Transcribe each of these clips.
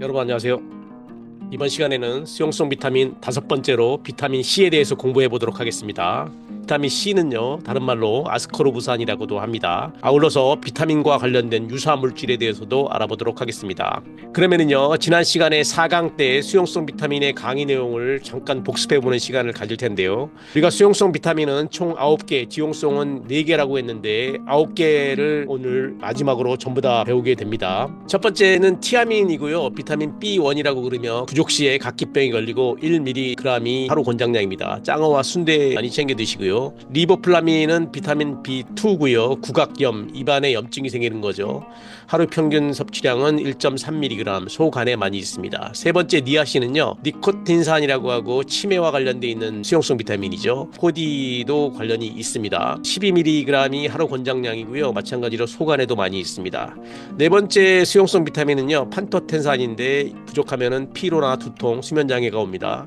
여러분 안녕하세요. 이번 시간에는 수용성 비타민 다섯 번째로 비타민 C에 대해서 공부해 보도록 하겠습니다. 비타민 C는요, 다른 말로 아스코르부산이라고도 합니다. 아울러서 비타민과 관련된 유사 물질에 대해서도 알아보도록 하겠습니다. 그러면은요, 지난 시간에 4강 때 수용성 비타민의 강의 내용을 잠깐 복습해 보는 시간을 가질 텐데요. 우리가 수용성 비타민은 총 9개, 지용성은 4개라고 했는데 9개를 오늘 마지막으로 전부 다 배우게 됩니다. 첫 번째는 티아민이고요. 비타민 B1이라고 그러며 부족 시에 각기병이 걸리고 1mg이 하루 권장량입니다. 짱어와 순대 많이 챙겨 드시고요. 리보플라민은 비타민 B2고요. 구각염, 입안에 염증이 생기는 거죠. 하루 평균 섭취량은 1.3mg, 소간에 많이 있습니다. 세 번째 니아신은요, 니코틴산이라고 하고 치매와 관련돼 있는 수용성 비타민이죠. 코디도 관련이 있습니다. 12mg이 하루 권장량이고요. 마찬가지로 소간에도 많이 있습니다. 네 번째 수용성 비타민은요, 판토텐산인데 부족하면은 피로나 두통, 수면 장애가 옵니다.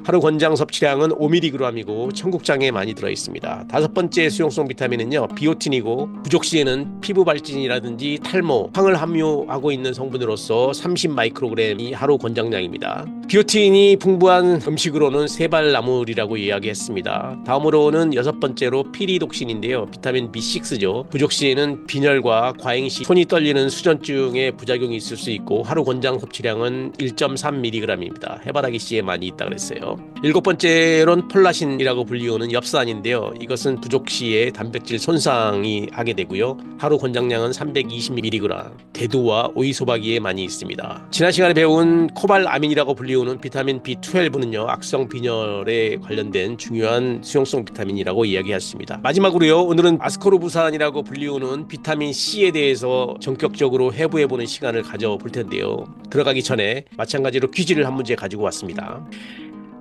하루 권장 섭취량은 5mg이고 청국장에 많이 들어있습니다. 다섯 번째 수용성 비타민은요, 비오틴이고 부족 시에는 피부 발진이라든지 탈모, 황을 함유하고 있는 성분으로서 30마이크로그램이 하루 권장량입니다. 비오틴이 풍부한 음식으로는 세발나물이라고 이야기했습니다. 다음으로는 여섯 번째로 피리독신인데요, 비타민 B6죠. 부족 시에는 빈혈과 과잉시, 손이 떨리는 수전증의 부작용이 있을 수 있고 하루 권장 섭취량은 1.3mg입니다. 해바라기 씨에 많이 있다 그랬어요. 일곱 번째로는 폴라신이라고 불리우는 엽산인데요. 이것은 부족 시에 단백질 손상이 하게 되고요. 하루 권장량은 320mg. 대두와 오이소박이에 많이 있습니다. 지난 시간에 배운 코발아민이라고 불리우는 비타민 B12는요, 악성 빈혈에 관련된 중요한 수용성 비타민이라고 이야기했습니다. 마지막으로요, 오늘은 아스코르부산이라고 불리우는 비타민 C에 대해서 전격적으로 해부해보는 시간을 가져볼 텐데요. 들어가기 전에 마찬가지로 퀴즈를 한 문제 가지고 왔습니다.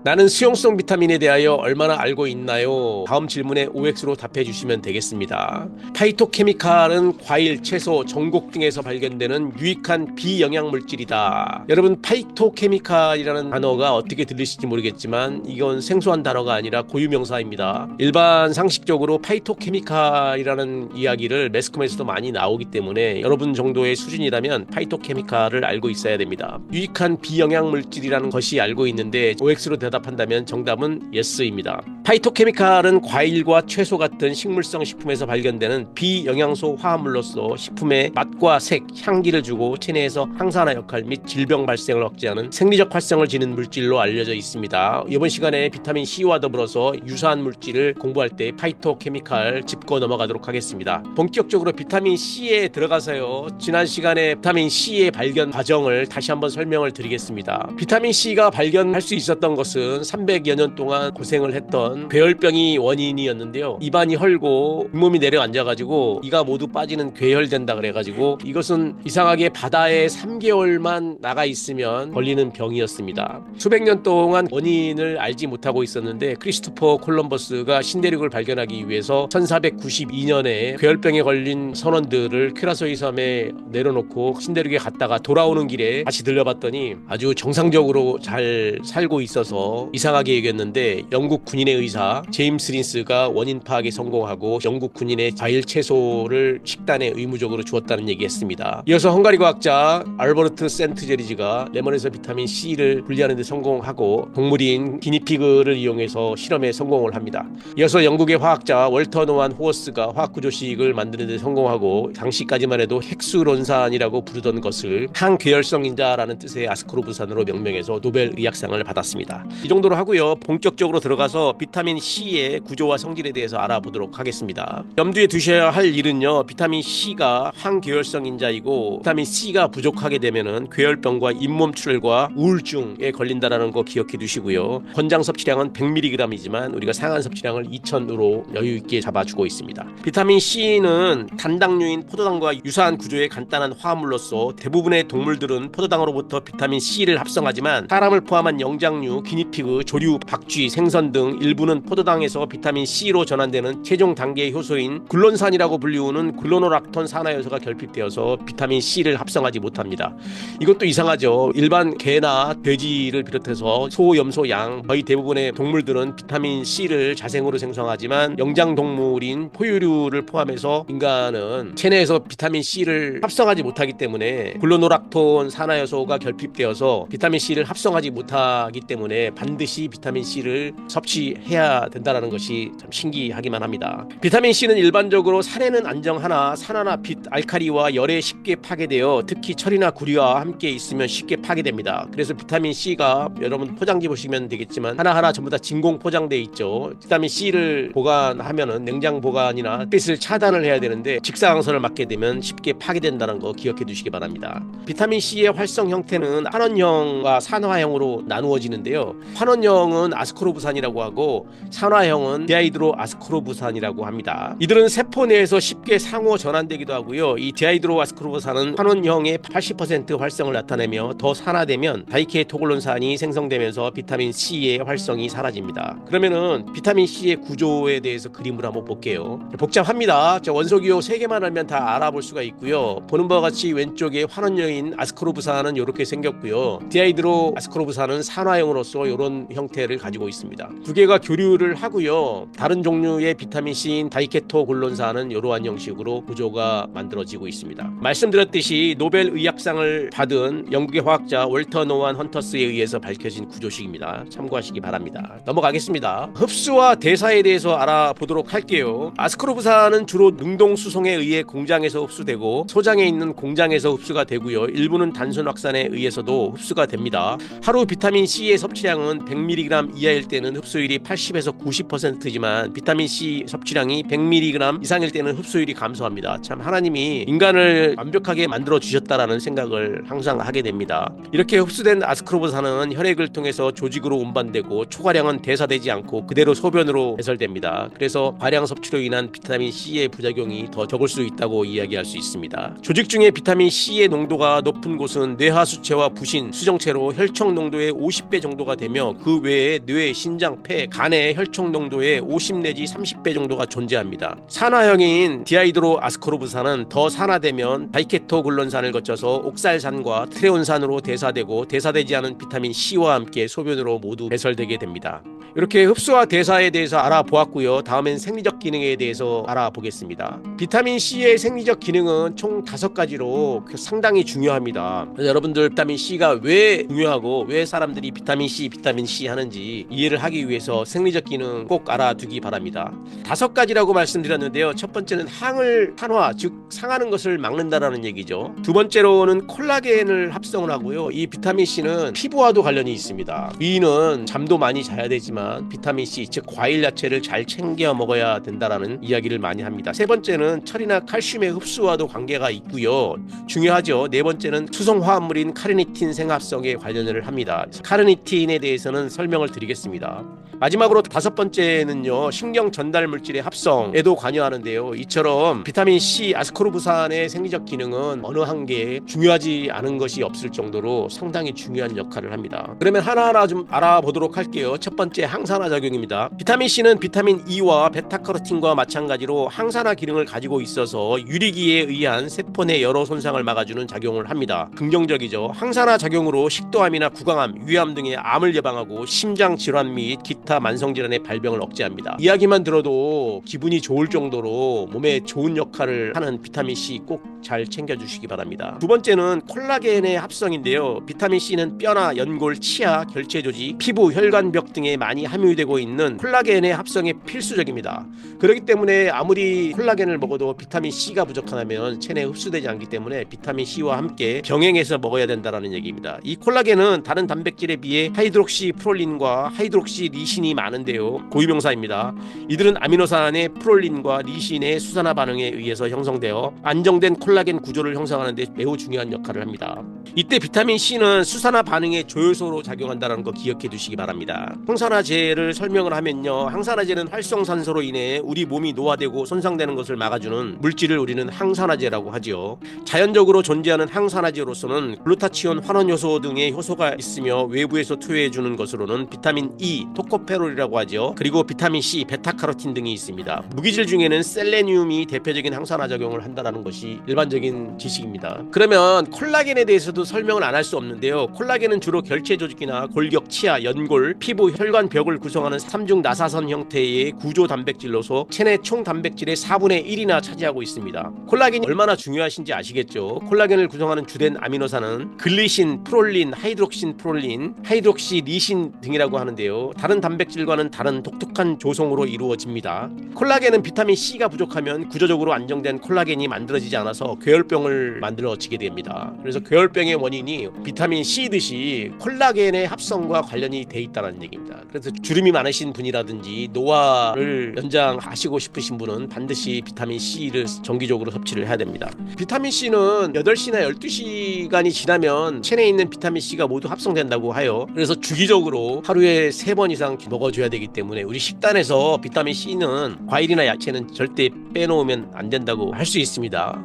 나는 수용성 비타민에 대하여 얼마나 알고 있나요? 다음 질문에 OX로 답해 주시면 되겠습니다. 파이토케미칼은 과일, 채소, 전곡 등에서 발견되는 유익한 비영양 물질이다. 여러분, 파이토케미칼이라는 단어가 어떻게 들리실지 모르겠지만 이건 생소한 단어가 아니라 고유명사입니다. 일반 상식적으로 파이토케미칼이라는 이야기를 매스컴에서도 많이 나오기 때문에 여러분 정도의 수준이라면 파이토케미칼을 알고 있어야 됩니다. 유익한 비영양 물질이라는 것이 알고 있는데 OX로 대답한다면 정답은 yes입니다. 파이토케미칼은 과일과 채소 같은 식물성 식품에서 발견되는 비영양소 화합물로서 식품의 맛과 색, 향기를 주고 체내에서 항산화 역할 및 질병 발생을 억제하는 생리적 활성을 지닌 물질로 알려져 있습니다. 이번 시간에 비타민 C와 더불어서 유사한 물질을 공부할 때 파이토케미칼 짚고 넘어가도록 하겠습니다. 본격적으로 비타민 C에 들어가서요, 지난 시간에 비타민 C의 발견 과정을 다시 한번 설명을 드리겠습니다. 비타민 C가 발견할 수 있었던 것은 300여 년 동안 고생을 했던 괴혈병이 원인이었는데요. 입안이 헐고 잇몸이 내려앉아가지고 이가 모두 빠지는 괴혈된다 그래가지고 이것은 이상하게 바다에 3개월만 나가 있으면 걸리는 병이었습니다. 수백 년 동안 원인을 알지 못하고 있었는데 크리스토퍼 콜럼버스가 신대륙을 발견하기 위해서 1492년에 괴혈병에 걸린 선원들을 큐라소이 섬에 내려놓고 신대륙에 갔다가 돌아오는 길에 다시 들려봤더니 아주 정상적으로 잘 살고 있어서 이상하게 여겼는데 영국 군인의 의사 제임스 린스가 원인 파악에 성공하고 영국 군인의 과일 채소를 식단에 의무적으로 주었다는 얘기했습니다. 이어서 헝가리 과학자 알버트 센트제리지가 레몬에서 비타민 C를 분리하는 데 성공하고 동물인 기니피그를 이용해서 실험에 성공을 합니다. 이어서 영국의 화학자 월터 노한 호어스가 화학구조식을 만드는 데 성공하고 당시까지만 해도 헥수론산이라고 부르던 것을 항괴혈성인자라는 뜻의 아스코르부산으로 명명해서 노벨 의학상을 받았습니다. 이 정도로 하고요, 본격적으로 들어가서 비타민 C의 구조와 성질에 대해서 알아보도록 하겠습니다. 염두에 두셔야 할 일은요, 비타민 C가 항괴혈성인자이고 비타민 C가 부족하게 되면은 괴혈병과 잇몸 출혈과 우울증에 걸린다라는 거 기억해 두시고요. 권장 섭취량은 100mg이지만 우리가 상한 섭취량을 2000으로 여유 있게 잡아주고 있습니다. 비타민 C는 단당류인 포도당과 유사한 구조의 간단한 화합물로서 대부분의 동물들은 포도당으로부터 비타민 C를 합성하지만 사람을 포함한 영장류, 기니피그, 조류, 박쥐, 생선 등 일부 일부는 포도당에서 비타민 C로 전환되는 최종 단계의 효소인 글론산이라고 불리우는 글로노락톤 산화효소가 결핍되어서 비타민 C를 합성하지 못합니다. 이것도 이상하죠. 일반 개나 돼지를 비롯해서 소, 염소, 양 거의 대부분의 동물들은 비타민 C를 자생으로 생성하지만 영장동물인 포유류를 포함해서 인간은 체내에서 비타민 C를 합성하지 못하기 때문에 글로노락톤 산화효소가 결핍되어서 비타민 C를 합성하지 못하기 때문에 반드시 비타민 C를 섭취해야 된다는 것이 참 신기하기만 합니다. 비타민 C는 일반적으로 산에는 안정하나 산화나 빛, 알칼리와 열에 쉽게 파괴되어 특히 철이나 구리와 함께 있으면 쉽게 파괴됩니다. 그래서 비타민 C가 여러분 포장지 보시면 되겠지만 하나하나 전부 다 진공 포장되어 있죠. 비타민 C를 보관하면은 냉장 보관이나 햇빛을 차단을 해야 되는데 직사광선을 맞게 되면 쉽게 파괴된다는 거 기억해 두시기 바랍니다. 비타민 C의 활성 형태는 환원형과 산화형으로 나누어지는데요. 환원형은 아스코르부산이라고 하고 산화형은 디하이드로 아스코르부산이라고 합니다. 이들은 세포 내에서 쉽게 상호 전환되기도 하고요. 이 디하이드로 아스코르부산은 환원형의 80% 활성을 나타내며 더 산화되면 다이케토글론산이 생성되면서 비타민 C의 활성이 사라집니다. 그러면은 비타민 C의 구조에 대해서 그림을 한번 볼게요. 복잡합니다. 원소기호 3개만 알면 다 알아볼 수가 있고요. 보는 바와 같이 왼쪽에 환원형인 아스코르부산은 이렇게 생겼고요. 디하이드로 아스코르부산은 산화형으로서 이런 형태를 가지고 있습니다. 두 개가 교류를 하고요. 다른 종류의 비타민 C인 다이케토글론산은 이러한 형식으로 구조가 만들어지고 있습니다. 말씀드렸듯이 노벨 의학상을 받은 영국의 화학자 월터 노안 헌터스에 의해서 밝혀진 구조식입니다. 참고하시기 바랍니다. 넘어가겠습니다. 흡수와 대사에 대해서 알아보도록 할게요. 아스코르부산은 주로 능동수송에 의해 공장에서 흡수되고 소장에 있는 공장에서 흡수가 되고요. 일부는 단순 확산에 의해서도 흡수가 됩니다. 하루 비타민 C의 섭취량은 100mg 이하일 때는 흡수율이 80에서 90%지만 비타민 C 섭취량이 100mg 이상일 때는 흡수율이 감소합니다. 참 하나님이 인간을 완벽하게 만들어 주셨다라는 생각을 항상 하게 됩니다. 이렇게 흡수된 아스코르부산은 혈액을 통해서 조직으로 운반되고 초과량은 대사되지 않고 그대로 소변으로 배설됩니다. 그래서 과량 섭취로 인한 비타민 C의 부작용이 더 적을 수 있다고 이야기할 수 있습니다. 조직 중에 비타민 C의 농도가 높은 곳은 뇌하수체와 부신, 수정체로 혈청 농도의 50배 정도가 되며 그 외에 뇌, 신장, 폐, 간의 혈청 농도의 50 내지 30배 정도가 존재합니다. 산화형인 디하이드로 아스코르부산은 더 산화되면 다이케토글론산을 거쳐서 옥살산과 트레온산으로 대사되고 대사되지 않은 비타민 C와 함께 소변으로 모두 배설되게 됩니다. 이렇게 흡수와 대사에 대해서 알아보았고요. 다음엔 생리적 기능에 대해서 알아보겠습니다. 비타민 C의 생리적 기능은 총 5가지로 상당히 중요합니다. 그래서 여러분들 비타민 C가 왜 중요하고 왜 사람들이 비타민 C 하는지 이해를 하기 위해서 생리적 기능 꼭 알아두기 바랍니다. 5가지라고 말씀드렸는데요. 첫 번째는 항을 산화, 즉 상하는 것을 막는다라는 얘기죠. 두 번째로는 콜라겐을 합성을 하고요. 이 비타민 C는 피부와도 관련이 있습니다. 위는 잠도 많이 자야 되지만 비타민 C, 즉 과일 야채를 잘 챙겨 먹어야 된다라는 이야기를 많이 합니다. 세 번째는 철이나 칼슘의 흡수와도 관계가 있고요. 중요하죠. 네 번째는 수성 화합물인 카르니틴 생합성에 관련을 합니다. 카르니틴에 대해서는 설명을 드리겠습니다. 마지막으로 5번째는요. 신경 전달 물질의 합성에도 관여하는데요. 이처럼 비타민 C, 아스코르부산의 생리적 기능은 어느 한계에 중요하지 않은 것이 없을 정도로 상당히 중요한 역할을 합니다. 그러면 하나하나 좀 알아보도록 할게요. 첫 번째 항산화 작용입니다. 비타민 C는 비타민 E와 베타카로틴과 마찬가지로 항산화 기능을 가지고 있어서 유리기에 의한 세포 내 여러 손상을 막아주는 작용을 합니다. 긍정적이죠. 항산화 작용으로 식도암이나 구강암, 위암 등의 암을 예방하고 심장 질환 및 기타 만성 질환의 발병을 억제합니다. 이야기만 들어도 기분이 좋을 정도로 몸에 좋은 역할을 하는 비타민 C 꼭 잘 챙겨주시기 바랍니다. 두 번째는 콜라겐의 합성인데요. 비타민 C는 뼈나 연골, 치아, 결체 조직, 피부, 혈관벽 등에 많이 함유되고 있는 콜라겐의 합성에 필수적입니다. 그렇기 때문에 아무리 콜라겐을 먹어도 비타민 C가 부족하다면 체내에 흡수되지 않기 때문에 비타민 C와 함께 병행해서 먹어야 된다는 얘기입니다. 이 콜라겐은 다른 단백질에 비해 하이드록시 프롤린과 하이드록시 리신이 많은데요. 고유명사입니다. 이들은 아미노산의 프롤린과 리신의 수산화 반응에 의해서 형성되어 안정된 콜라겐 구조를 형성하는 데 매우 중요한 역할을 합니다. 이때 비타민 C는 수산화 반응의 조효소로 작용한다는 거 기억해 두시기 바랍니다. 항산화 항산화제를 설명을 하면요, 항산화제는 활성산소로 인해 우리 몸이 노화되고 손상되는 것을 막아주는 물질을 우리는 항산화제라고 하지요. 자연적으로 존재하는 항산화제로서는 글루타치온, 환원효소 등의 효소가 있으며 외부에서 투여해주는 것으로는 비타민 E, 토코페롤이라고 하죠. 그리고 비타민 C, 베타카로틴 등이 있습니다. 무기질 중에는 셀레늄이 대표적인 항산화 작용을 한다는 것이 일반적인 지식입니다. 그러면 콜라겐에 대해서도 설명을 안 할 수 없는데요. 콜라겐은 주로 결체 조직이나 골격, 치아, 연골, 피부, 혈관 벽을 구성하는 3중 나사선 형태의 구조 단백질로서 체내 총 단백질의 4분의 1이나 차지하고 있습니다. 콜라겐이 얼마나 중요하신지 아시겠죠? 콜라겐을 구성하는 주된 아미노산은 글리신, 프롤린, 하이드록신 프롤린, 하이드록시 리신 등이라고 하는데요. 다른 단백질과는 다른 독특한 조성으로 이루어집니다. 콜라겐은 비타민 C가 부족하면 구조적으로 안정된 콜라겐이 만들어지지 않아서 괴혈병을 만들어지게 됩니다. 그래서 괴혈병의 원인이 비타민 C듯이 콜라겐의 합성과 관련이 돼 있다는 얘기입니다. 그래서 주름이 많으신 분이라든지 노화를 연장하시고 싶으신 분은 반드시 비타민 C를 정기적으로 섭취를 해야 됩니다. 비타민 C는 8시나 12시간이 지나면 체내에 있는 비타민 C가 모두 합성된다고 하여, 그래서 주기적으로 하루에 3번 이상 먹어줘야 되기 때문에 우리 식단에서 비타민 C는 과일이나 야채는 절대 빼놓으면 안 된다고 할 수 있습니다.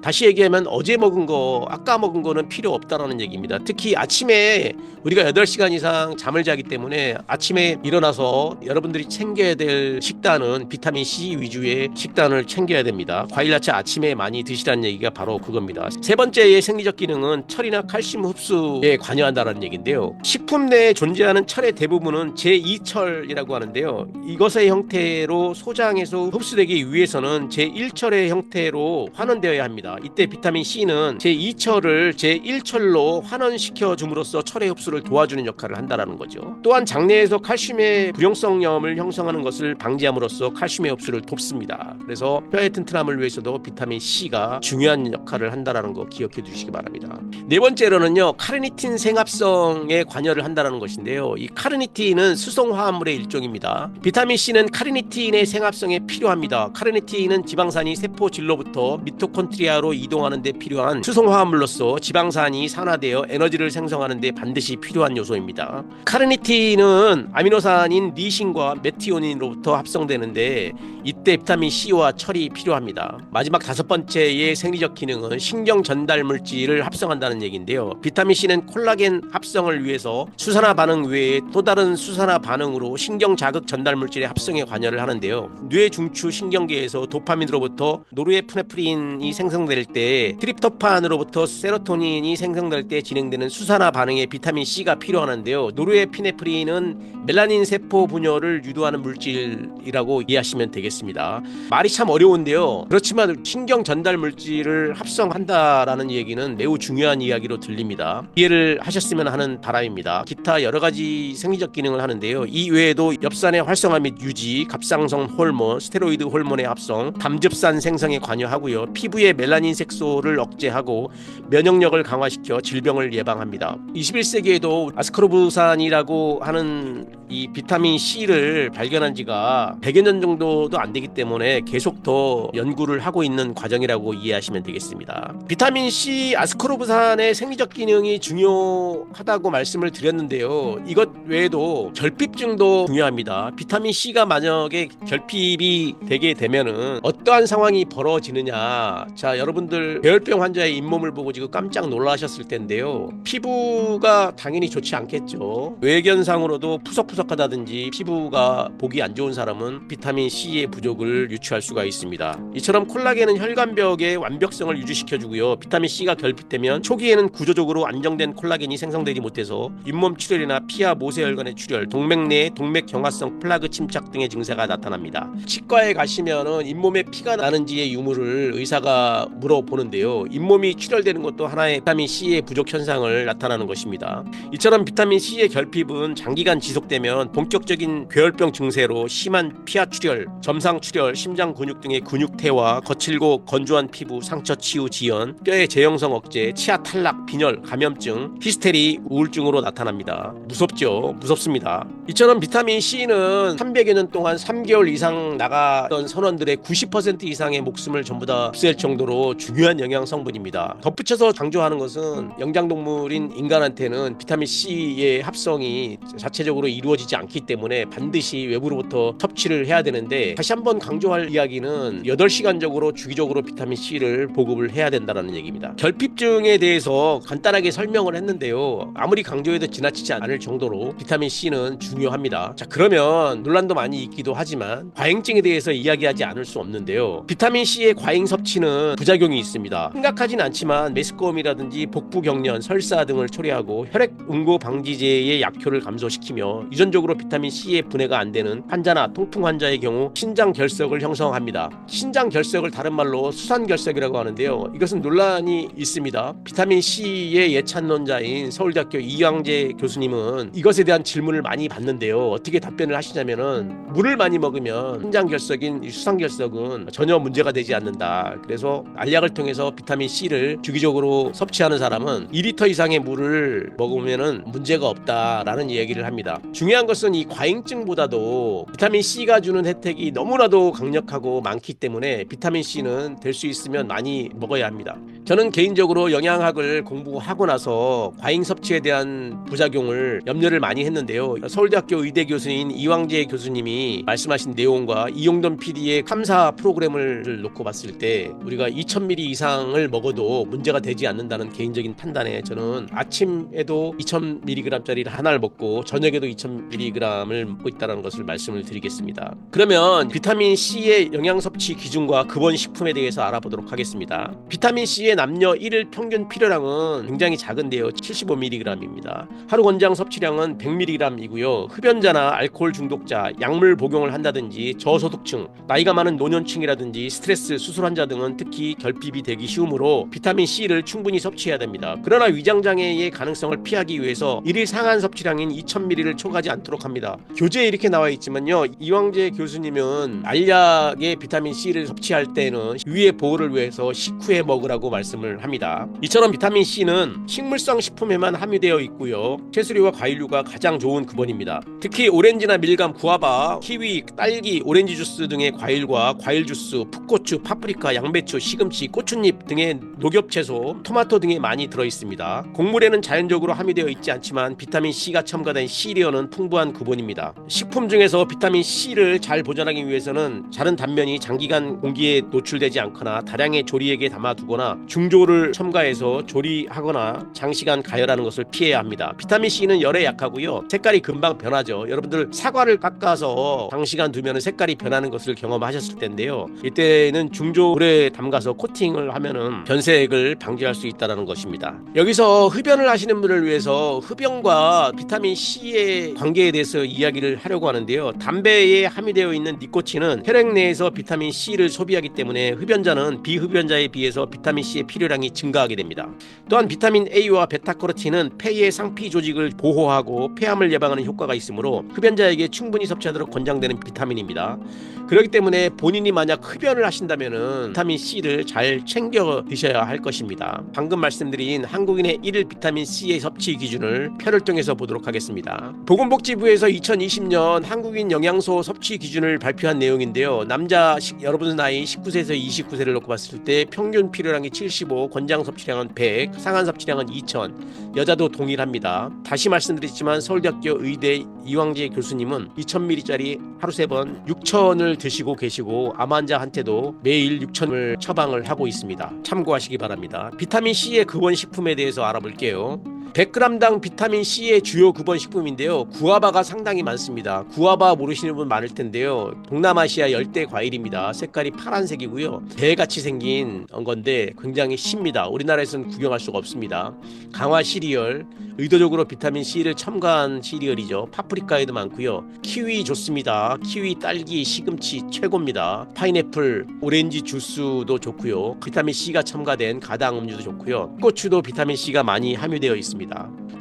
다시 얘기하면 어제 먹은 거, 아까 먹은 거는 필요 없다라는 얘기입니다. 특히 아침에 우리가 8시간 이상 잠을 자기 때문에 아침에 일어나서 여러분들이 챙겨야 될 식단은 비타민 C 위주의 식단을 챙겨야 됩니다. 과일, 야채 아침에 많이 드시라는 얘기가 바로 그겁니다. 세 번째의 생리적 기능은 철이나 칼슘 흡수에 관여한다는 얘기인데요. 식품 내에 존재하는 철의 대부분은 제2철이라고 하는데요. 이것의 형태로 소장해서 흡수되기 위해서는 제1철의 형태로 환원되어야 합니다. 이때 비타민 C는 제2철을 제1철로 환원시켜 줌으로써 철의 흡수를 도와주는 역할을 한다는 거죠. 또한 장내에서 칼슘의 불용성염을 형성하는 것을 방지함으로써 칼슘의 흡수를 돕습니다. 그래서 뼈의 튼튼함을 위해서도 비타민 C가 중요한 역할을 한다는 거 기억해 주시기 바랍니다. 네 번째로는요, 카르니틴 생합성에 관여를 한다는 것인데요. 이 카르니틴은 수송화합물의 일종입니다. 비타민 C는 카르니틴의 생합성에 필요합니다. 카르니틴은 지방산이 세포질로부터 미토콘드리아로 이동하는 데 필요한 수송화합물로서 지방산이 산화되어 에너지를 생성하는 데 반드시 필요한 요소입니다. 카르니틴은 아미노산인 리신과 메티오닌으로부터 합성되는데 이때 비타민 C와 철이 필요합니다. 마지막 5번째의 생리적 기능은 신경 전달 물질을 합성한다는 얘기인데요. 비타민 C는 콜라겐 합성을 위해서 수산화 반응 외에 또 다른 수산화 반응으로 신경 자극 전달 물질의 합성에 관여를 하는데요. 뇌 중추 신경계에서 도파민으로부터 노르에프네프린이 생성될 때 트립토판으로부터 세로토닌이 생성될 때 진행되는 수산화 반응에 비타민 C가 필요하는데요. 노르에피네프린은 멜라닌 세포 분열을 유도하는 물질이라고 이해하시면 되겠습니다. 말이 참 어려운데요. 그렇지만 신경 전달 물질을 합성한다라는 얘기는 매우 중요한 이야기로 들립니다. 이해를 하셨으면 하는 바람입니다. 기타 여러 가지 생리적 기능을 하는데요. 이 외에도 엽산의 활성화 및 유지, 갑상선 호르몬, 스테로이드 호르몬의 합성, 담즙산 생성에 관여하고요. 피부의 멜라닌 색소를 억제하고 면역력을 강화시켜 질병을 예방합니다. 21세기에도 아스코르부산이라고 하는 이 비타민 C를 발견한 지가 100여 년 정도도 안 되기 때문에 계속 더 연구를 하고 있는 과정이라고 이해하시면 되겠습니다. 비타민 C, 아스코르부산의 생리적 기능이 중요하다고 말씀을 드렸는데요. 이것 외에도 결핍증도 중요합니다. 비타민 C가 만약에 결핍이 되게 되면은 어떠한 상황이 벌어지느냐. 자, 여러분들 괴혈병 환자의 잇몸을 보고 지금 깜짝 놀라셨을 텐데요. 피부가 당연히 좋지 않겠죠. 외견상으로도 푸석푸석하다든지 피부가 보기 안 좋은 사람은 비타민 C의 부족을 유추할 수가 있습니다. 이처럼 콜라겐은 혈관벽의 완벽성을 유지시켜주고요. 비타민 C가 결핍되면 초기에는 구조적으로 안정된 콜라겐이 생성되지 못해서 잇몸 출혈이나 피하 모세혈관의 출혈, 동맥 내에 동맥 경화성 플라그 침착 등의 증세가 나타납니다. 치과에 가시면은 잇몸에 피가 나는지의 유무를 의사가 물어보는데요. 잇몸이 출혈되는 것도 하나의 비타민 C의 부족 현상을 나타나는 것입니다. 이처럼 비타민 C의 결핍은 장기간 지속되면 본격적인 괴혈병 증세로 심한 피하 출혈, 점상 출혈, 심장 근육 등의 근육퇴화, 거칠고 건조한 피부, 상처 치유 지연, 뼈의 제형성 억제, 치아 탈락, 빈혈, 감염증, 히스테리, 우울증으로 나타납니다. 무섭죠? 무섭습니다. 이처럼 비타민 C는 300여 년 동안 3개월 이상 나가던 선원들의 90% 이상의 목숨을 전부 다 없앨 정도로 중요한 영양 성분입니다. 덧붙여서 강조하는 것은 영장동물인 인간한테는 비타민 C의 합성이 자체적으로 이루어지지 않기 때문에 반드시 외부로부터 섭취를 해야 되는데, 다시 한번 강조할 이야기는 8시간적으로 주기적으로 비타민 C를 보급을 해야 된다는 얘기입니다. 결핍증에 대해서 간단하게 설명을 했는데요, 아무리 강조해도 지나치지 않을 정도로 비타민 C는 중요합니다. 자, 그러면 논란도 많이 있기도 하지만 과잉증에 대해서 이야기하지 않을 수 없는데요, 비타민 C의 과잉 섭취는 부작용이 있습니다. 심각하진 않지만 메스꺼움이라든지 복부경련, 설사 등을 초래하고 혈액응고 방지제의 약효를 감소시키며 유전적으로 비타민 C의 분해가 안 되는 환자나 통풍 환자의 경우 신장 결석을 형성합니다. 신장 결석을 다른 말로 수산 결석이라고 하는데요, 이것은 논란이 있습니다. 비타민 C의 예찬론자인 서울대학교 이광재 교수님은 이것에 대한 질문을 많이 받는데요, 어떻게 답변을 하시냐면은 물을 많이 먹으면 신장 결석인 수산 결석은 전혀 문제가 되지 않는다. 그래서 알약을 통해서 비타민 C를 주기적으로 섭취하는 사람은 2리터 이상의 물을 먹으면은 문제가 없다라는 이야기를 합니다. 중요한 것은 이 과잉증보다도 비타민 C가 주는 혜택이 너무나도 강력하고 많기 때문에 비타민 C는 될 수 있으면 많이 먹어야 합니다. 저는 개인적으로 영양학을 공부하고 나서 과잉 섭취에 대한 부작용을 염려를 많이 했는데요, 서울대학교 의대 교수인 이광재 교수님이 말씀하신 내용과 이용돈 PD의 탐사 프로그램을 놓고 봤을 때 우리가 2000ml 이상을 먹어도 문제가 되지 않는다는 개인적인 판단에 저는 아침에도 2000mg짜리 하나를 먹고 저녁에도 2000mg을 먹고 있다는 것을 말씀을 드리겠습니다. 그러면 비타민 C의 영양 섭취 기준과 급원 식품에 대해서 알아보도록 하겠습니다. 비타민 C의 남녀 1일 평균 필요량은 굉장히 작은데요, 75mg입니다. 하루 권장 섭취량은 100mg이고요. 흡연자나 알코올 중독자, 약물 복용을 한다든지 저소득층, 나이가 많은 노년층이라든지 스트레스, 수술 환자 등은 특히 결핍이 되기 쉬우므로 비타민 C를 충분히 섭취해야 됩니다. 그러나 위장장애의 가능성을 피하기 위해서 1일 상한 섭취량인 2000ml를 초과하지 않도록 합니다. 교재에 이렇게 나와 있지만요, 이광재 교수님은 알약의 비타민 C를 섭취할 때는 위의 보호를 위해서 식후에 먹으라고 말씀을 합니다. 이처럼 비타민 C는 식물성 식품에만 함유되어 있고요, 채소류와 과일류가 가장 좋은 근본입니다. 특히 오렌지나 밀감, 구아바, 키위, 딸기, 오렌지 주스 등의 과일과 과일 주스, 풋고추, 파프리카, 양배추, 시금치, 고추잎 등의 녹엽채소, 토마토 등에 많이 들어있습니다. 곡물에는 자연적으로 함유되어 있지 않지만 비타민 C가 첨가된 시리얼은 풍부한 근본입니다. 식품 중에서 비타민 C를 잘 보존하기 위해서는 자른 단면이 장기간 공기에 노출되지 않거나 다량의 조리액에 담아두거나 중조를 첨가해서 조리하거나 장시간 가열하는 것을 피해야 합니다. 비타민 C는 열에 약하고요, 색깔이 금방 변하죠. 여러분들 사과를 깎아서 장시간 두면 색깔이 변하는 것을 경험하셨을 텐데요, 이때는 중조물에 담가서 코팅을 하면은 변색을 방지할 수 있다는 것입니다. 여기서 흡연을 하시는 분을 위해서 흡연과 비타민 C의 관계에 대해서 이야기를 하려고 하는데요, 담배에 함유되어 있는 니코틴은 혈액 내에서 비타민 C를 소비하기 때문에 흡연자는 비흡연자에 비해서 비타민 C의 필요량이 증가하게 됩니다. 또한 비타민 A와 베타카로틴은 폐의 상피 조직을 보호하고 폐암을 예방하는 효과가 있으므로 흡연자에게 충분히 섭취하도록 권장되는 비타민입니다. 그렇기 때문에 본인이 만약 흡연을 하신다면은 비타민 C를 잘 챙겨 드셔야 할 것입니다. 방금 말씀드린 한국인의 1일 비타민 C의 섭취 기준을 표를 통해서 보도록 하겠습니다. 보건복지부에서 2020년 한국인 영양소 섭취 기준을 발표한 내용인데요, 남자 여러분 나이 19세에서 29세를 놓고 봤을 때 평균 필요량이 75, 권장 섭취량은 100, 상한 섭취량은 2000, 여자도 동일합니다. 다시 말씀드리지만 서울대학교 의대 이광재 교수님은 2000ml짜리 하루 3번 6000을 드시고 계시고 암 환자한테도 매일 6000을 처방을 하고 있습니다. 참고하시기 바랍니다. 비타민 C의 근원 식품에 대해서 알아볼게요. 100g당 비타민 C의 주요 근원 식품인데요, 구아바가 상당히 많습니다. 구아바 모르시는 분 많을 텐데요, 동남아시아 열대 과일입니다. 색깔이 파란색이고요, 배같이 생긴 건데 굉장히 쉽니다. 우리나라에서는 구경할 수가 없습니다. 강화 시리얼, 의도적으로 비타민 C를 첨가한 시리얼이죠. 파프리카에도 많고요. 키위 좋습니다. 키위, 딸기, 시금치 최고입니다. 파인애플, 오렌지 주스도 좋고요. 비타민 C가 첨가된 가당 음료도 좋고요. 고추도 비타민 C가 많이 함유되어 있습니다.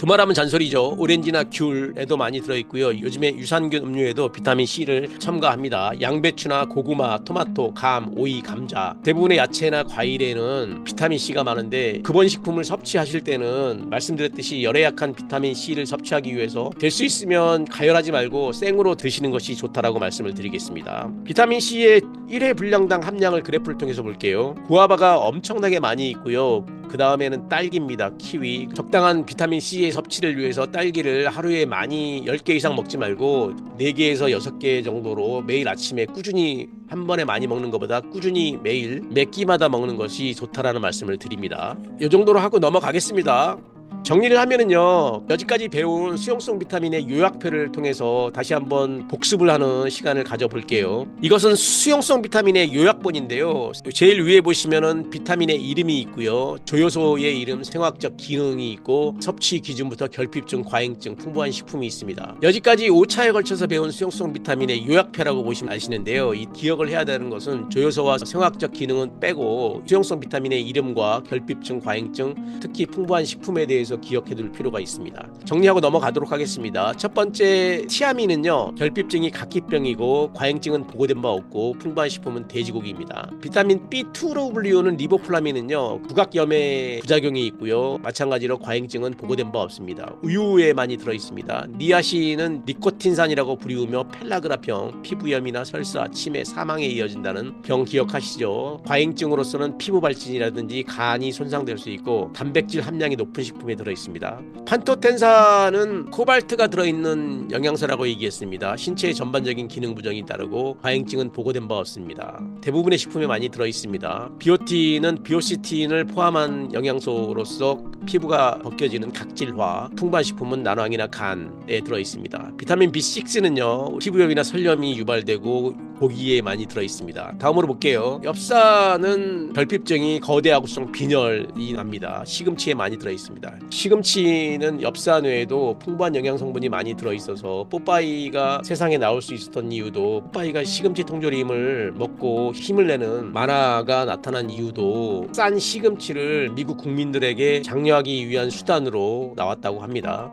두말하면 잔소리죠. 오렌지나 귤에도 많이 들어있고요. 요즘에 유산균 음료에도 비타민 C를 첨가합니다. 양배추나 고구마, 토마토, 감, 오이, 감자 대부분의 야채나 과일에는 비타민 C가 많은데 급원식품을 섭취하실 때는 말씀드렸듯이 열에 약한 비타민 C를 섭취하기 위해서 될 수 있으면 가열하지 말고 생으로 드시는 것이 좋다라고 말씀을 드리겠습니다. 비타민 C의 1회 분량당 함량을 그래프를 통해서 볼게요. 구아바가 엄청나게 많이 있고요. 그 다음에는 딸기입니다. 키위. 적당한 비타민 C의 섭취를 위해서 딸기를 하루에 많이 10개 이상 먹지 말고 4개에서 6개 정도로 매일 아침에 꾸준히 한 번에 많이 먹는 것보다 꾸준히 매일 몇 끼마다 먹는 것이 좋다라는 말씀을 드립니다. 이 정도로 하고 넘어가겠습니다. 정리를 하면은요, 여지까지 배운 수용성 비타민의 요약표를 통해서 다시 한번 복습을 하는 시간을 가져볼게요. 이것은 수용성 비타민의 요약본인데요. 제일 위에 보시면은 비타민의 이름이 있고요. 조효소의 이름, 생화학적 기능이 있고 섭취 기준부터 결핍증, 과잉증, 풍부한 식품이 있습니다. 여지까지 5차에 걸쳐서 배운 수용성 비타민의 요약표라고 보시면 아시는데요. 이 기억을 해야 되는 것은 조효소와 생화학적 기능은 빼고 수용성 비타민의 이름과 결핍증, 과잉증, 특히 풍부한 식품에 대해서 기억해둘 필요가 있습니다. 정리하고 넘어가도록 하겠습니다. 첫 번째 티아민은요, 결핍증이 각기병이고 과잉증은 보고된 바 없고 풍부한 식품은 돼지고기입니다. 비타민 B2로 불리우는 리보플라민은요, 부각염에 부작용이 있고요. 마찬가지로 과잉증은 보고된 바 없습니다. 우유에 많이 들어있습니다. 니아신은 니코틴산이라고 불리우며 펠라그라병, 피부염이나 설사, 치매, 사망에 이어진다는 병 기억하시죠? 과잉증으로서는 피부 발진이라든지 간이 손상될 수 있고 단백질 함량이 높은 식품에 들어있습니다. 판토텐산은 코발트가 들어있는 영양소라고 얘기했습니다. 신체의 전반적인 기능 부정이 따르고 과잉증은 보고된 바 없습니다. 대부분의 식품에 많이 들어있습니다. 비오틴은 비오시틴을 포함한 영양소로서 피부가 벗겨지는 각질화, 풍부한 식품은 난황이나 간에 들어있습니다. 비타민 B6는요, 피부염이나 설염이 유발되고 고기에 많이 들어있습니다. 다음으로 볼게요. 엽산은 결핍증이 거대 아구성 빈혈이 납니다. 시금치에 많이 들어있습니다. 시금치는 엽산 외에도 풍부한 영양 성분이 많이 들어있어서 뽀빠이가 세상에 나올 수 있었던 이유도, 뽀빠이가 시금치 통조림을 먹고 힘을 내는 만화가 나타난 이유도 싼 시금치를 미국 국민들에게 장려하기 위한 수단으로 나왔다고 합니다.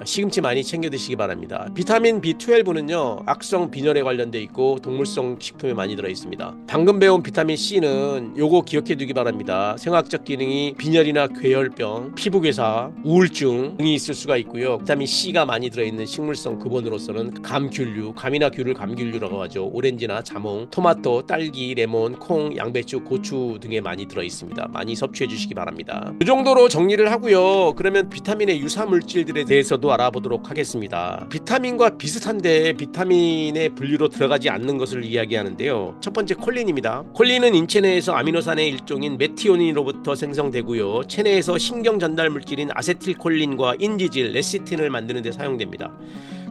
시금치 많이 챙겨 드시기 바랍니다. 비타민 B12는요, 악성 빈혈에 관련돼 있고 동물성 식품에 많이 들어 있습니다. 방금 배운 비타민 C는 요거 기억해 두기 바랍니다. 생화학적 기능이 빈혈이나 괴혈병, 피부괴사, 우울증 등이 있을 수가 있고요. 비타민 C가 많이 들어있는 식물성 근원으로서는 감귤류, 감이나 귤을 감귤류라고 하죠. 오렌지나 자몽, 토마토, 딸기, 레몬, 콩, 양배추, 고추 등에 많이 들어 있습니다. 많이 섭취해 주시기 바랍니다. 이 정도로 정리를 하고요. 그러면 비타민의 유사 물질들에 대해서도 알아보도록 하겠습니다. 비타민과 비슷한데 비타민의 분류로 들어가지 않는 것을 이야기하는데요. 첫 번째 콜린입니다. 콜린은 인체 내에서 아미노산의 일종인 메티오닌으로부터 생성되고요. 체내에서 신경 전달 물질인 아세틸콜린과 인지질, 레시틴을 만드는 데 사용됩니다.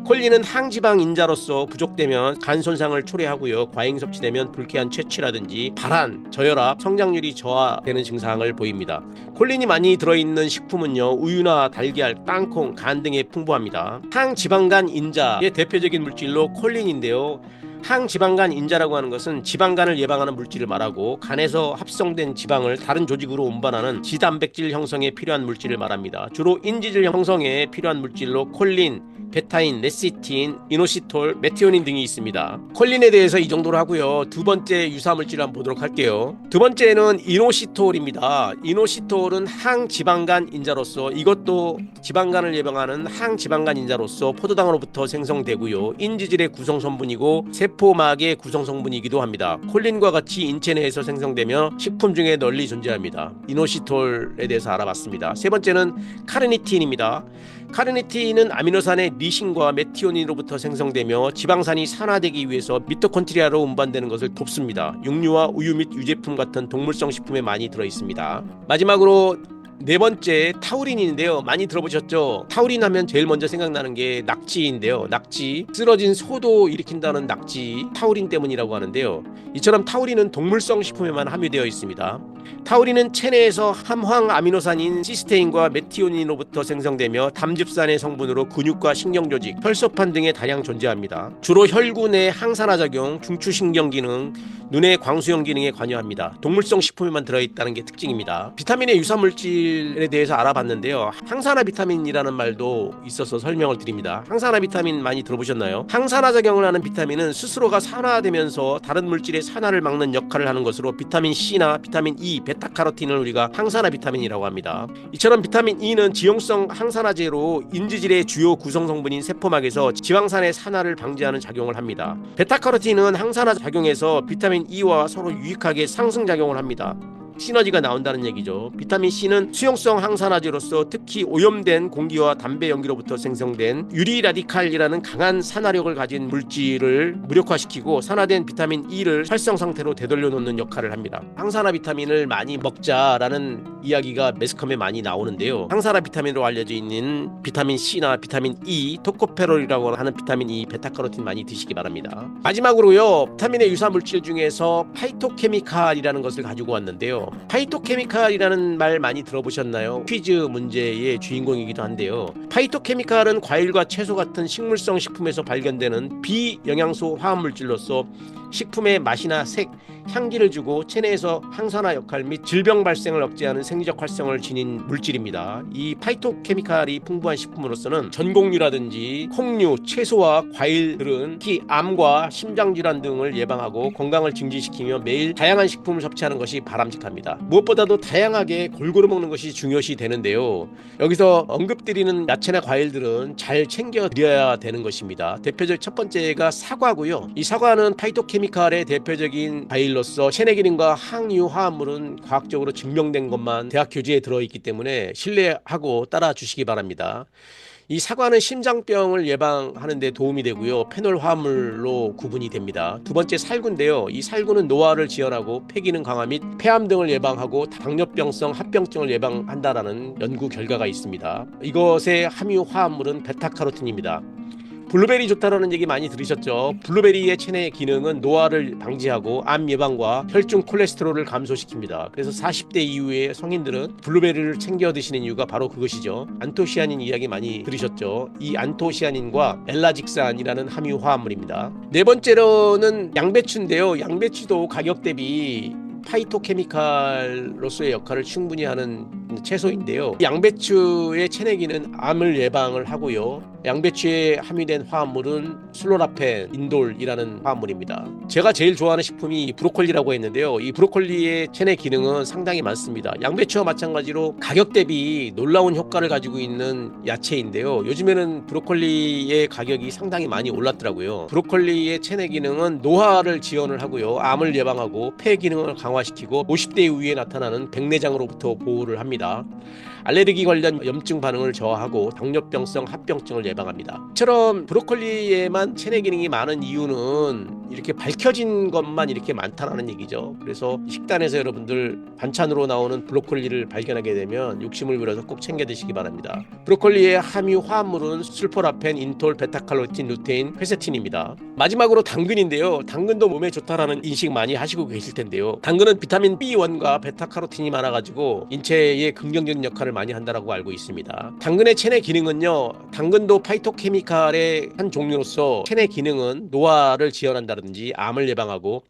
콜린은 항지방 인자로서 부족되면 간 손상을 초래하고요. 과잉 섭취되면 불쾌한 체취라든지 발한, 저혈압, 성장률이 저하되는 증상을 보입니다. 콜린이 많이 들어있는 식품은요, 우유나 달걀, 땅콩, 간 등에 풍부합니다. 항지방간 인자의 대표적인 물질로 콜린인데요. 항지방간 인자라고 하는 것은 지방간을 예방하는 물질을 말하고, 간에서 합성된 지방을 다른 조직으로 운반하는 지단백질 형성에 필요한 물질을 말합니다. 주로 인지질 형성에 필요한 물질로 콜린, 베타인, 레시틴, 이노시톨, 메티오닌 등이 있습니다. 콜린에 대해서 이 정도로 하고요. 두 번째 유사물질을 한번 보도록 할게요. 두 번째는 이노시톨입니다. 이노시톨은 항지방간 인자로서, 이것도 지방간을 예방하는 항지방간 인자로서 포도당으로부터 생성되고요. 인지질의 구성성분이고 세포막의 구성성분이기도 합니다. 콜린과 같이 인체 내에서 생성되며 식품 중에 널리 존재합니다. 이노시톨에 대해서 알아봤습니다. 세 번째는 카르니틴입니다. 카르니틴은 아미노산의 리신과 메티오닌으로부터 생성되며 지방산이 산화되기 위해서 미토콘트리아로 운반되는 것을 돕습니다. 육류와 우유 및 유제품 같은 동물성 식품에 많이 들어있습니다. 마지막으로 네 번째 타우린인데요. 많이 들어보셨죠? 타우린 하면 제일 먼저 생각나는 게 낙지인데요. 낙지, 쓰러진 소도 일으킨다는 낙지, 타우린 때문이라고 하는데요. 이처럼 타우린은 동물성 식품에만 함유되어 있습니다. 타우린은 체내에서 함황 아미노산인 시스테인과 메티오닌으로부터 생성되며 담즙산의 성분으로 근육과 신경조직, 혈소판 등에 다량 존재합니다. 주로 혈구 내 항산화 작용, 중추신경 기능, 눈의 광수형 기능에 관여합니다. 동물성 식품에만 들어있다는 게 특징입니다. 비타민의 유사물질 물질에 대해서 알아봤는데요. 항산화 비타민이라는 말도 있어서 설명을 드립니다. 항산화 비타민 많이 들어보셨나요? 항산화 작용을 하는 비타민은 스스로가 산화되면서 다른 물질의 산화를 막는 역할을 하는 것으로 비타민 C나 비타민 E, 베타카로틴을 우리가 항산화 비타민이라고 합니다. 이처럼 비타민 E는 지용성 항산화제로 인지질의 주요 구성 성분인 세포막에서 지방산의 산화를 방지하는 작용을 합니다. 베타카로틴은 항산화 작용에서 비타민 E와 서로 유익하게 상승작용을 합니다. 시너지가 나온다는 얘기죠. 비타민 C는 수용성 항산화제로서 특히 오염된 공기와 담배 연기로부터 생성된 유리 라디칼이라는 강한 산화력을 가진 물질을 무력화시키고 산화된 비타민 E를 활성 상태로 되돌려 놓는 역할을 합니다. 항산화 비타민을 많이 먹자라는 이야기가 매스컴에 많이 나오는데요. 항산화 비타민으로 알려져 있는 비타민 C나 비타민 E, 토코페롤이라고 하는 비타민 E, 베타카로틴 많이 드시기 바랍니다. 마지막으로요. 비타민의 유사 물질 중에서 파이토케미칼이라는 것을 가지고 왔는데요. 파이토케미칼이라는 말 많이 들어보셨나요? 퀴즈 문제의 주인공이기도 한데요. 파이토케미칼은 과일과 채소 같은 식물성 식품에서 발견되는 비영양소 화합물질로서 식품의 맛이나 색, 향기를 주고 체내에서 항산화 역할 및 질병 발생을 억제하는 생리적 활성을 지닌 물질입니다. 이 파이토케미칼이 풍부한 식품으로서는 전곡류라든지 콩류, 채소와 과일들은 특히 암과 심장질환 등을 예방하고 건강을 증진시키며 매일 다양한 식품을 섭취하는 것이 바람직합니다. 무엇보다도 다양하게 골고루 먹는 것이 중요시 되는데요. 여기서 언급드리는 야채나 과일들은 잘 챙겨 드려야 되는 것입니다. 대표적 첫 번째가 사과고요. 이 사과는 파이토케미칼의 대표적인 과일로서 체내 기능과 항유 화합물은 과학적으로 증명된 것만 대학 교재에 들어있기 때문에 신뢰하고 따라 주시기 바랍니다. 이 사과는 심장병을 예방하는 데 도움이 되고요. 페놀 화합물로 구분이 됩니다. 두 번째 살구인데요. 이 살구는 노화를 지연하고 폐 기능 강화 및 폐암 등을 예방하고 당뇨병성 합병증을 예방한다라는 연구 결과가 있습니다. 이것의 함유 화합물은 베타카로틴입니다. 블루베리 좋다라는 얘기 많이 들으셨죠? 블루베리의 체내 기능은 노화를 방지하고 암 예방과 혈중 콜레스테롤을 감소시킵니다. 그래서 40대 이후의 성인들은 블루베리를 챙겨 드시는 이유가 바로 그것이죠. 안토시아닌 이야기 많이 들으셨죠? 이 안토시아닌과 엘라직산이라는 함유 화합물입니다. 네 번째로는 양배추인데요. 양배추도 가격 대비 파이토케미칼로서의 역할을 충분히 하는 채소인데요. 양배추의 체내기는 암을 예방을 하고요. 양배추에 함유된 화합물은 슬로라펜, 인돌이라는 화합물입니다. 제가 제일 좋아하는 식품이 브로콜리라고 했는데요. 이 브로콜리의 체내 기능은 상당히 많습니다. 양배추와 마찬가지로 가격 대비 놀라운 효과를 가지고 있는 야채인데요. 요즘에는 브로콜리의 가격이 상당히 많이 올랐더라고요. 브로콜리의 체내 기능은 노화를 지연을 하고요. 암을 예방하고 폐 기능을 강화시키고 50대 이후에 나타나는 백내장으로부터 보호를 합니다. 알레르기 관련 염증 반응을 저하하고 당뇨병성 합병증을 예방합니다. 이처럼 브로콜리에만 체내 기능이 많은 이유는 이렇게 밝혀진 것만 이렇게 많다는 얘기죠. 그래서 식단에서 여러분들 반찬으로 나오는 브로콜리를 발견하게 되면 욕심을 부려서 꼭 챙겨 드시기 바랍니다. 브로콜리의 함유 화합물은 술포라펜, 인톨, 베타칼로틴, 루테인, 퀘세틴입니다. 마지막으로 당근인데요. 당근도 몸에 좋다라는 인식 많이 하시고 계실 텐데요. 당근은 비타민 B1과 베타카로틴이 많아가지고 인체에 긍정적인 역할을 많이 한다라고 알고 있습니다. 당근의 체내 기능은요. 당근도 파이토케미칼의 한 종류로서 체내 기능은 노화를 지연한다든지 암을 예방하고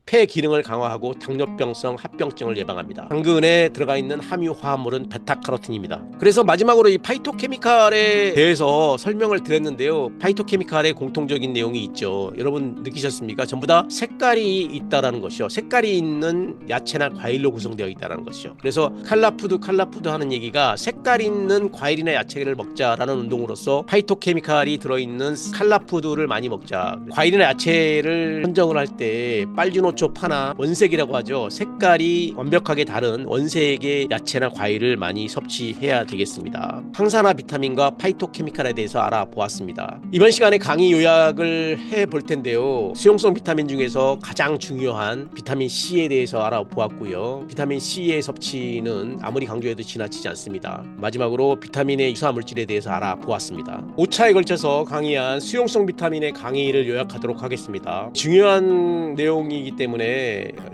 폐 기능을 강화하고 당뇨병성 합병증을 예방합니다. 당근에 들어가 있는 함유 화합물은 베타카로틴입니다. 그래서 마지막으로 이 파이토케미칼에 대해서 설명을 드렸는데요. 파이토케미칼의 공통적인 내용이 있죠. 여러분 느끼셨습니까? 전부 다 색깔이 있다라는 것이요. 색깔이 있는 야채나 과일로 구성되어 있다는 것이요. 그래서 칼라푸드 하는 얘기가 색깔 있는 과일이나 야채를 먹자라는 운동으로서 파이토케미칼이 들어있는 칼라푸드를 많이 먹자. 과일이나 야채를 선정을 할 때 빨주노 파나 원색이라고 하죠. 색깔이 완벽하게 다른 원색의 야채나 과일을 많이 섭취해야 되겠습니다. 항산화 비타민과 파이토케미칼에 대해서 알아보았습니다. 이번 시간에 강의 요약을 해볼 텐데요. 수용성 비타민 중에서 가장 중요한 비타민 C에 대해서 알아보았고요. 비타민 C의 섭취는 아무리 강조해도 지나치지 않습니다. 마지막으로 비타민의 유사 물질에 대해서 알아보았습니다. 5차에 걸쳐서 강의한 수용성 비타민의 강의를 요약하도록 하겠습니다. 중요한 내용이기 때문에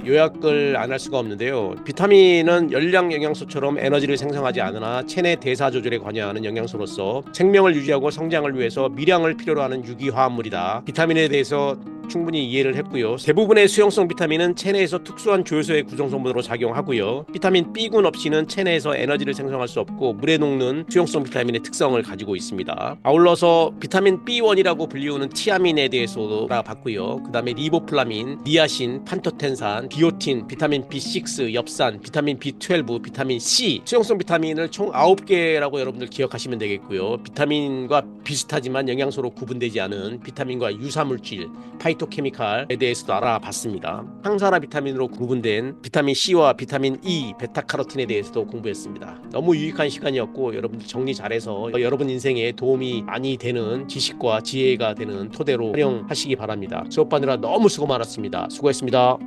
요약을 안 할 수가 없는데요. 비타민은 열량 영양소처럼 에너지를 생성하지 않으나 체내 대사 조절에 관여하는 영양소로서 생명을 유지하고 성장을 위해서 미량을 필요로 하는 유기화합물이다. 비타민에 대해서 충분히 이해를 했고요. 대부분의 수용성 비타민은 체내에서 특수한 조효소의 구성성분으로 작용하고요. 비타민 B군 없이는 체내에서 에너지를 생성할 수 없고 물에 녹는 수용성 비타민의 특성을 가지고 있습니다. 아울러서 비타민 B1이라고 불리우는 티아민에 대해서도 알아봤고요. 그 다음에 리보플라민, 니아신, 판토텐산, 비오틴, 비타민 B6, 엽산, 비타민 B12, 비타민 C, 수용성 비타민을 총 9개라고 여러분들 기억하시면 되겠고요. 비타민과 비슷하지만 영양소로 구분되지 않은 비타민과 유사물질, 파이토케미칼에 대해서도 알아봤습니다. 항산화 비타민으로 구분된 비타민 C와 비타민 E, 베타카로틴에 대해서도 공부했습니다. 너무 유익한 시간이었고 여러분들 정리 잘해서 여러분 인생에 도움이 많이 되는 지식과 지혜가 되는 토대로 활용하시기 바랍니다. 수업하느라 너무 수고 많았습니다. 수고했습니다.